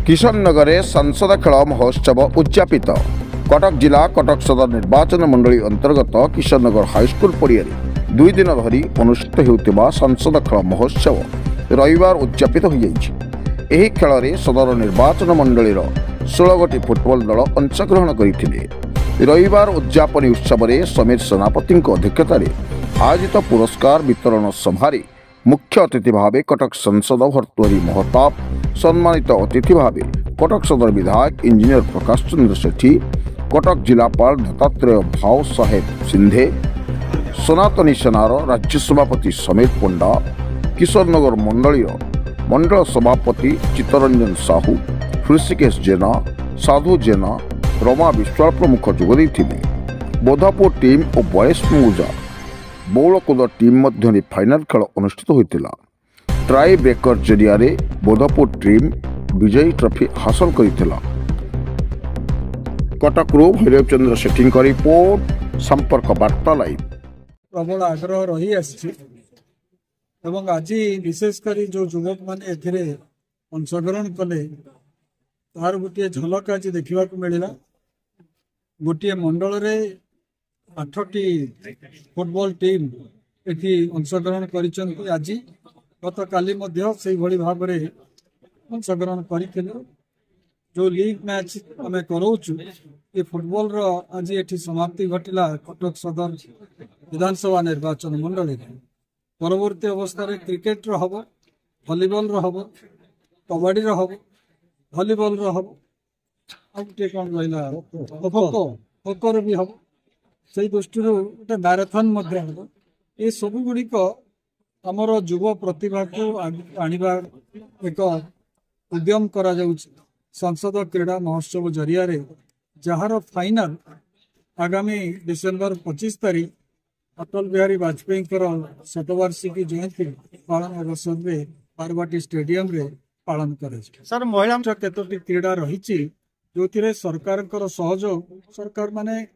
किशननगर में संसद खेल महोत्सव उद्यापित। कटक जिला कटक सदर निर्वाचन मंडली अंतर्गत किशननगर हाईस्कल पड़िया 2 दिन धरी अनुष्ठित होता संसद खेल महोत्सव रविवार उद्यापित हो जाएगी। खेल में सदर निर्वाचन मंडली 16 गोटी फुटबॉल दल अंशग्रहण करते। रविवार उद्यापनी उत्सव में समीर सेनापति अध्यक्षता आयोजित पुरस्कार वितरण सभारे मुख्य अतिथि भाव कटक सांसद भर्तृहरि महताब, सम्मानित अतिथि भाव कटक सदर विधायक इंजीनियर प्रकाश चंद्र सेठी, कटक जिलापाल दत्तात्रेय भाव साहेब सिंधे, सनातनी सेनार राज्य सभापति समीर पंडा, किशोरनगर मंडली मंडल सभापति चित्तरंजन साहू, ऋषिकेश जेना, साधु जेना, रमा विश्वाल प्रमुख जोगदे। बोधापुर टीम और बयस मुजा बौलकुद टीम मध्य फाइनाल खेल अनुष्ठित होता। ट्राई ब्रेकर जरिया बोधापुर टीम विजयी ट्रॉफी हासिल करथिला। कटकरू भैरव चंद्र सेठी रिपोर्ट, संपर्क वार्ता लाइव। प्रबल आग्रह रही आज विशेषकर जो युवक मैंने अंशग्रहण कले तार गोटे झलक आज देखा मिलला। गोटे मंडल रे 8टी फुटबॉल टीम ये अंशग्रहण कर आज गत काली से भाव में अंशग्रहण कर जो लीग मैच आम कराऊँ ये फुटबॉल आज ये समाप्ति घटला कटक सदर विधानसभा निर्वाचन मंडल। परवर्ती अवस्था क्रिकेट हम, भलीबॉल हम, कबड्डी हम, भलीबॉल हम, आगे कौन रहा खो भी हम। से दृष्टि गोटे मैराथन हम। ये सब गुड़िक आमर युव प्रतिभा को आनिबा एक उद्यम करा जाउछि। संसद क्रीड़ा महोत्सव जरिया जार फाइनल आगामी डिसेम्बर 25 तारीख अटल बिहारी वाजपेयी शतवार्षिकी जयंती पालन अवसर में बारवाटी स्टेडियम रे पालन करे। सर महिला केतोटी क्रीड़ा रही जो सरकार सहयोग सरकार माने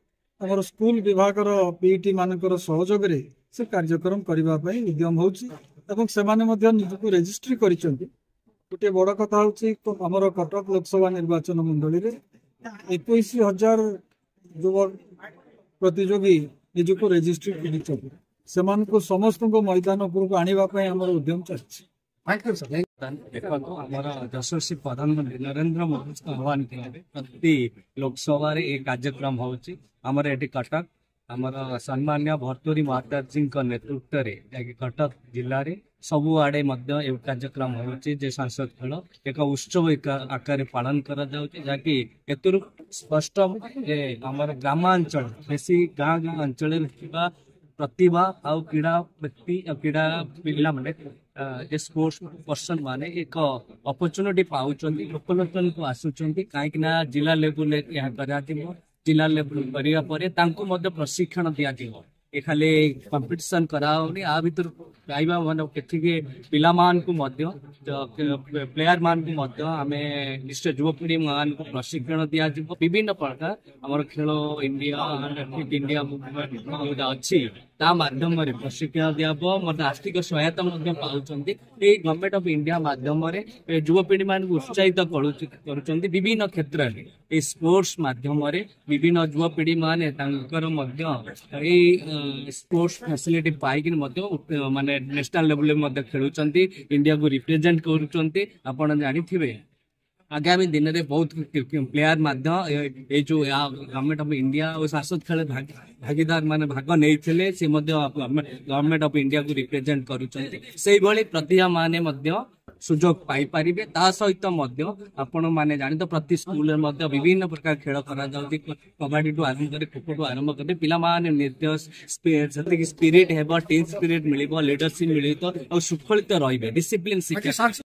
आमर स्कूल विभाग पीटी मानकर सहयोग से कार्यक्रम करने उद्यम होजक रेजिस्ट्री कर। गोटे बड़ कथा होमर कटक लोकसभा निर्वाचन मंडली 21,000 युव प्रतियोगी निजक रेजिस्ट्री कर समस्त मैदान उपरको आने आम उद्यम चलती। यशस्वी प्रधानमंत्री नरेंद्र मोदी आह्वान प्रति लोकसभा एक कार्यक्रम होमर ये कटक आमर सम्मान्य भर्तृहरि महताब जी नेतृत्व में कटक जिले में सबुआड़े कार्यक्रम हो सांसद खेल एक उत्सव आकार पालन कर जहाँकि एतु स्पष्ट आमर ग्रामांचल बेसी गाँ गाँ अंचल प्रतिभा आ क्रीड़ा व्यक्ति क्रीड़ा पिला माने स्पोर्ट्स पर्सन माने एक अपॉर्चुनिटी पाउछन्ती, लोकलोचन को आसुछन्ती कहीं जिला लेवल जिला लेवल करिया परे तांको मध्य प्रशिक्षण दिया जिवो। ए खाली कंपटीशन कराओनी आ भीतर पाइबा माने केथिके पिला मान को मध्य प्लेयर मान को मध्य आमे निश्चय युवपीढ़ी मान को प्रशिक्षण दिया जिवो। विभिन्न प्रकार हमर खेलो इंडिया फिट इंडिया मूवमेंट अच्छी ता माध्यम रे प्रशिक्षण दियाबो। मत आर्थिक सहायता मध्य पाउछन्ती। ए गवर्नमेंट ऑफ इंडिया माध्यम रे युवपीढ़ी मान को उत्साहित करूछन्ती विभिन्न क्षेत्र रे। ए स्पोर्ट्स माध्यम रे विभिन्न युवपीढ़ी माने तांकर मध्य ए स्पोर्ट्स फैसिलिटी पाइक माने नेशनल लेवल में खेलुचंती, इंडिया को रिप्रेजेंट करूचंती। आपण जानिथिबे आगामी दिन में बहुत प्लेयर ये जो गवर्नमेंट ऑफ इंडिया और सांसद खेल भागीदार माने भाग नहीं से गवर्नमेंट ऑफ इंडिया को रिप्रेजेंट करूचंती। से भली प्रतिभा माने सुजोग पाई पारिबे। ता सहित आपण माने जानि तो प्रति स्कूल में विभिन्न प्रकार खेल करा जाउती। कबड्डी टू आरंभ कर खो खो टू आरंभ कर पिला माने निर्देश स्पिरिट हेबो, टीम स्पिरिट मिलिबो, लीडरशिप मिलितो और सुफलित रहिबे, डिसिप्लिन शिक्षा।